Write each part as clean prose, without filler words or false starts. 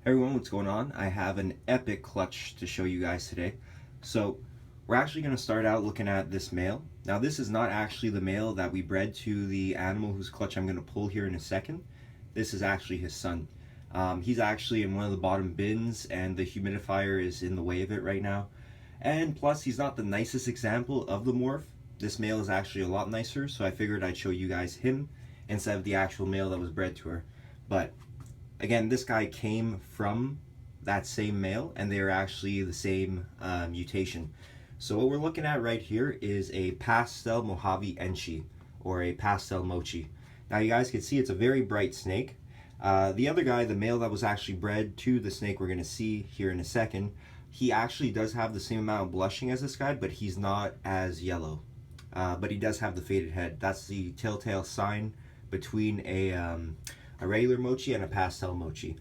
Hey everyone, what's going on? I have an epic clutch to show you guys today. So we're actually going to start out looking at this male. Now this is not actually the male that we bred to the animal whose clutch I'm going to pull here in a second. This is actually his son. He's actually in one of the bottom bins and the humidifier is in the way of it right now. And plus he's not the nicest example of the morph. This male is actually a lot nicer, so I figured I'd show you guys him instead of the actual male that was bred to her. But again, this guy came from that same male and they are actually the same mutation. So what we're looking at right here is a Pastel Mojave Enchi, or a Pastel Mochi. Now you guys can see it's a very bright snake. The other guy, the male that was actually bred to the snake we're going to see here in a second, he actually does have the same amount of blushing as this guy, but he's not as yellow. But he does have the faded head. That's the telltale sign between a regular mochi and a pastel mochi.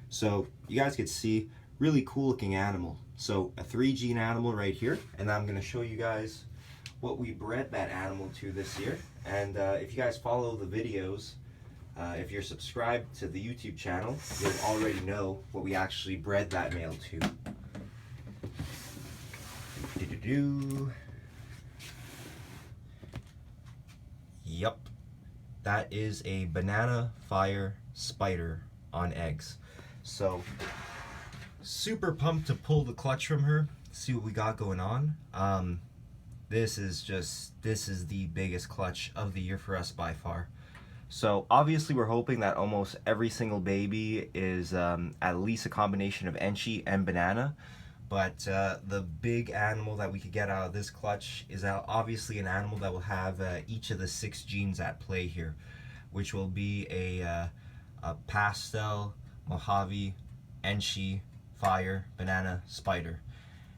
So you guys can see, really cool looking animal. So a 3 gene animal right here, and I'm going to show you guys what we bred that animal to this year. And if you guys follow the videos, if you're subscribed to the YouTube channel, you'll already know what we actually bred that male to. Yup. That is a banana fire spider on eggs. So super pumped to pull the clutch from her, see what we got going on. This is the biggest clutch of the year for us by far. So obviously we're hoping that almost every single baby is at least a combination of Enchi and banana. But the big animal that we could get out of this clutch is obviously an animal that will have each of the 6 genes at play here, which will be a pastel, Mojave, Enchi, fire, banana, spider.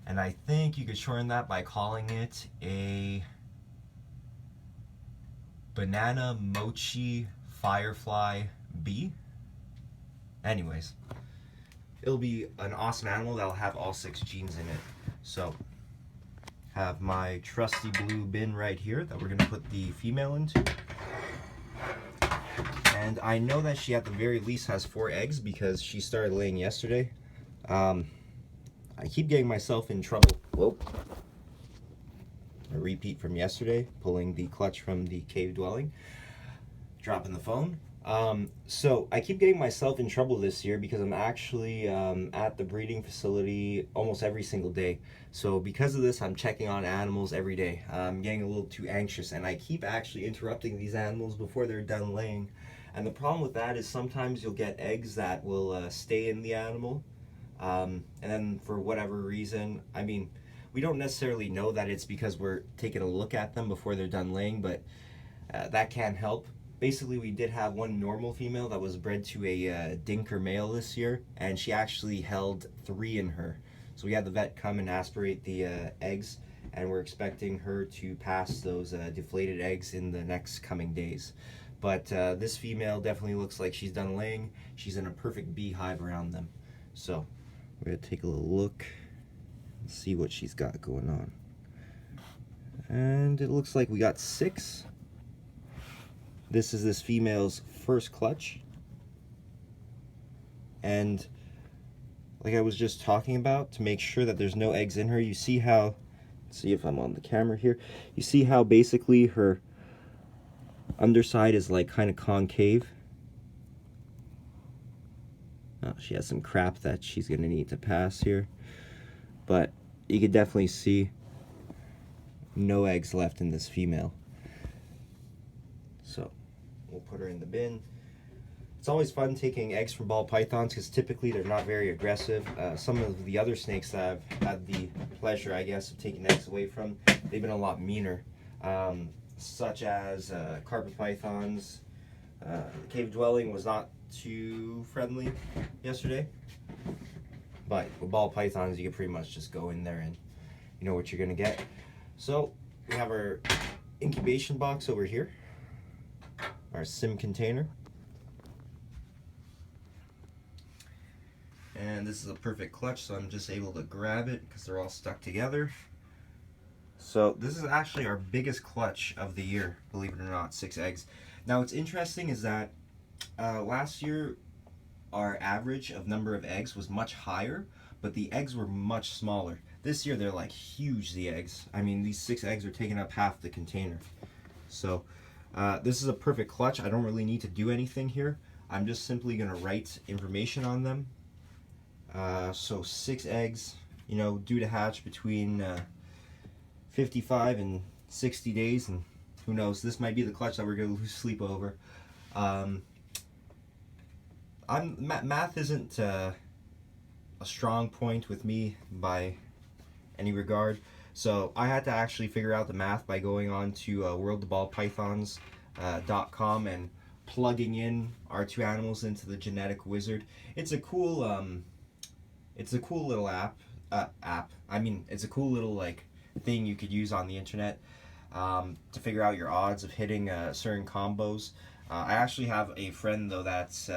And I think you could shorten that by calling it a banana mochi firefly bee. Anyways, it'll be an awesome animal that'll have all 6 genes in it. So have my trusty blue bin right here that we're going to put the female into. And I know that she at the very least has 4 eggs because she started laying yesterday. I keep getting myself in trouble. Whoa. A repeat from yesterday, pulling the clutch from the cave dwelling, dropping the phone. So I keep getting myself in trouble this year because I'm actually at the breeding facility almost every single day. So because of this, I'm checking on animals every day. I'm getting a little too anxious and I keep actually interrupting these animals before they're done laying. And the problem with that is sometimes you'll get eggs that will stay in the animal. And then for whatever reason, I mean, we don't necessarily know that it's because we're taking a look at them before they're done laying, but that can help. Basically, we did have one normal female that was bred to a dinker male this year, and she actually held 3 in her. So we had the vet come and aspirate the eggs, and we're expecting her to pass those deflated eggs in the next coming days. But this female definitely looks like she's done laying. She's in a perfect beehive around them. So we're going to take a little look and see what she's got going on. And it looks like we got 6. This is this female's first clutch. And like I was just talking about, to make sure that there's no eggs in her, you see how, let's see if I'm on the camera here, you see how basically her underside is like kind of concave. Oh, she has some crap that she's going to need to pass here. But you can definitely see no eggs left in this female. So we'll put her in the bin. It's always fun taking eggs from ball pythons because typically they're not very aggressive. Some of the other snakes that I've had the pleasure, I guess, of taking eggs away from, they've been a lot meaner. Such as carpet pythons. The cave dwelling was not too friendly yesterday. But with ball pythons, you can pretty much just go in there and you know what you're going to get. So we have our incubation box over here. Our sim container. And this is a perfect clutch, so I'm just able to grab it because they're all stuck together. So this is actually our biggest clutch of the year, believe it or not, 6 eggs. Now what's interesting is that last year our average of number of eggs was much higher, but the eggs were much smaller. This year they're like huge, the eggs. I mean, these 6 eggs are taking up half the container. So this is a perfect clutch. I don't really need to do anything here. I'm just simply gonna write information on them. So 6 eggs, you know, due to hatch between 55 and 60 days, and who knows, this might be the clutch that we're gonna lose sleep over. Math isn't a strong point with me by any regard, so I had to actually figure out the math by going on to worldofballpythons.com and plugging in our 2 animals into the genetic wizard. It's a cool little app. I mean, it's a cool little like thing you could use on the internet to figure out your odds of hitting certain combos. I actually have a friend though that's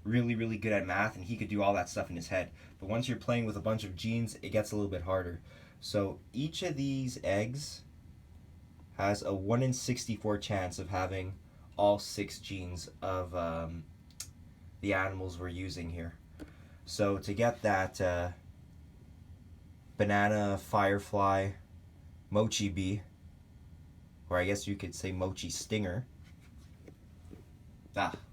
really good at math, and he could do all that stuff in his head. But once you're playing with a bunch of genes, it gets a little bit harder. So each of these eggs has a 1 in 64 chance of having all 6 genes of the animals we're using here. So to get that banana, firefly, mochi bee, or I guess you could say mochi stinger,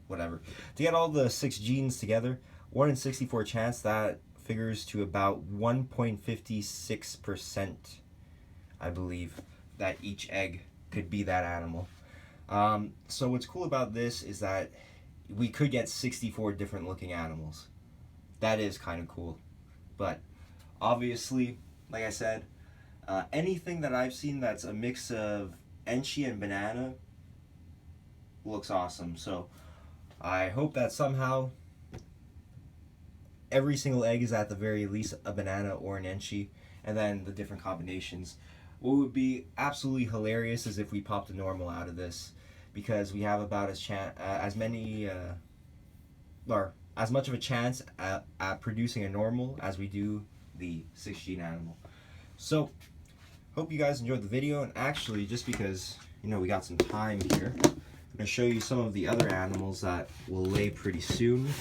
whatever. To get all the 6 genes together, 1 in 64 chance, that figures to about 1.56%, I believe, that each egg could be that animal. So what's cool about this is that we could get 64 different looking animals. That is kind of cool. But obviously, like I said, anything that I've seen that's a mix of enchi and banana looks awesome. So I hope that somehow every single egg is at the very least a banana or an enchi, and then the different combinations. What would be absolutely hilarious is if we popped a normal out of this, because we have about as much of a chance at producing a normal as we do the 6 gene animal. So hope you guys enjoyed the video, and actually, just because you know we got some time here, I'm going to show you some of the other animals that will lay pretty soon.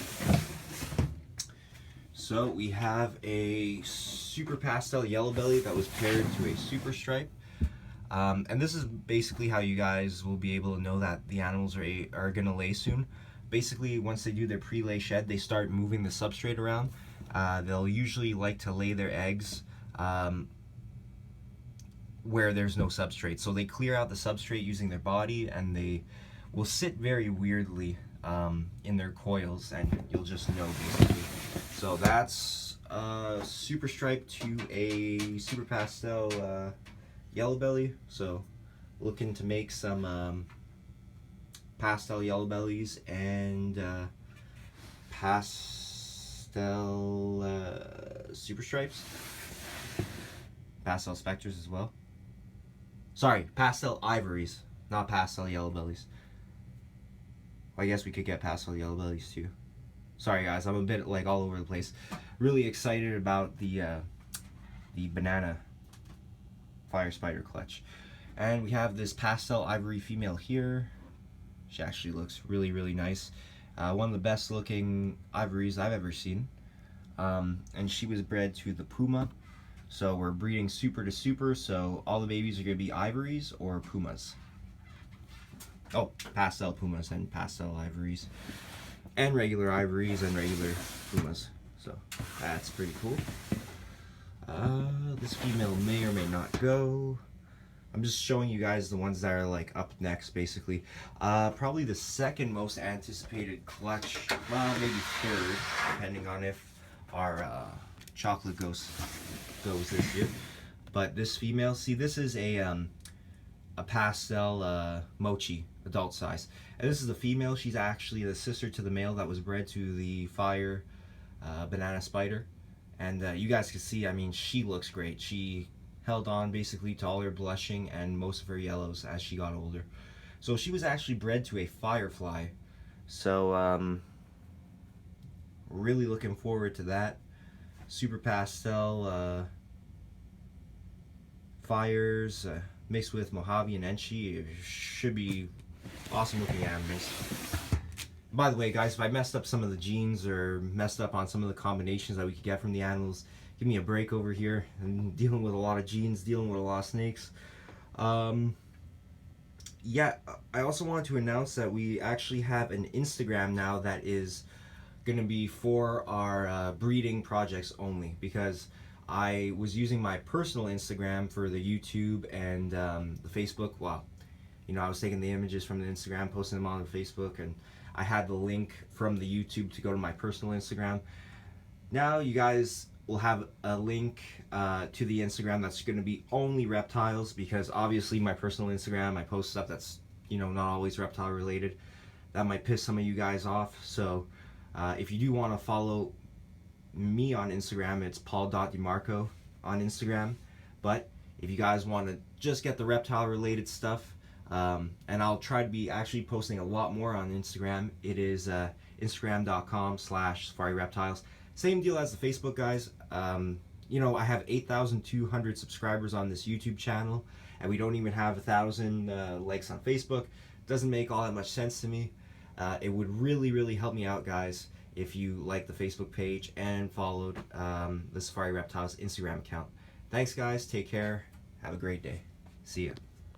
So we have a super pastel yellow belly that was paired to a super stripe. And this is basically how you guys will be able to know that the animals are going to lay soon. Basically, once they do their pre-lay shed, they start moving the substrate around. They'll usually like to lay their eggs where there's no substrate. So they clear out the substrate using their body, and they will sit very weirdly in their coils, and you'll just know basically. So that's super stripe to a super pastel yellow belly. So looking to make some pastel yellow bellies and pastel super stripes, pastel specters as well. Sorry, pastel ivories, not pastel yellow bellies. I guess we could get pastel yellow bellies too. Sorry guys, I'm a bit like all over the place. Really excited about the banana fire spider clutch. And we have this pastel ivory female here. She actually looks really nice. One of the best looking ivories I've ever seen. And she was bred to the puma. So we're breeding super to super, so all the babies are going to be ivories or pumas. Oh, pastel pumas and pastel ivories. And regular ivories and regular pumas. So that's pretty cool. This female may or may not go. I'm just showing you guys the ones that are like up next basically. Probably the second most anticipated clutch, well maybe third, depending on if our chocolate ghost goes this year. But this female, see, this is a pastel mochi, adult size. And this is the female. She's actually the sister to the male that was bred to the fire banana spider. And you guys can see, I mean, she looks great. She held on basically to all her blushing and most of her yellows as she got older. So she was actually bred to a firefly. So really looking forward to that. Super pastel fires mixed with Mojave and Enchi. It should be awesome looking animals. By the way, guys, if I messed up some of the genes or messed up on some of the combinations that we could get from the animals, give me a break over here. I'm dealing with a lot of genes, dealing with a lot of snakes. Yeah, I also wanted to announce that we actually have an Instagram now that is going to be for our breeding projects only, because I was using my personal Instagram for the YouTube and the Facebook. Well, you know, I was taking the images from the Instagram, posting them on the Facebook, and I had the link from the YouTube to go to my personal Instagram. Now you guys will have a link to the Instagram that's going to be only reptiles, because obviously my personal Instagram, I post stuff that's, you know, not always reptile related. That might piss some of you guys off. So if you do want to follow me on Instagram, it's Paul.DeMarco on Instagram. But if you guys want to just get the reptile related stuff, and I'll try to be actually posting a lot more on Instagram, it is Instagram.com/Safari Reptiles. Same deal as the Facebook, guys. You know, I have 8,200 subscribers on this YouTube channel, and we don't even have 1,000 likes on Facebook. Doesn't make all that much sense to me. It would really help me out, guys, if you like the Facebook page and followed the Safari Reptiles Instagram account. Thanks, guys. Take care. Have a great day. See ya.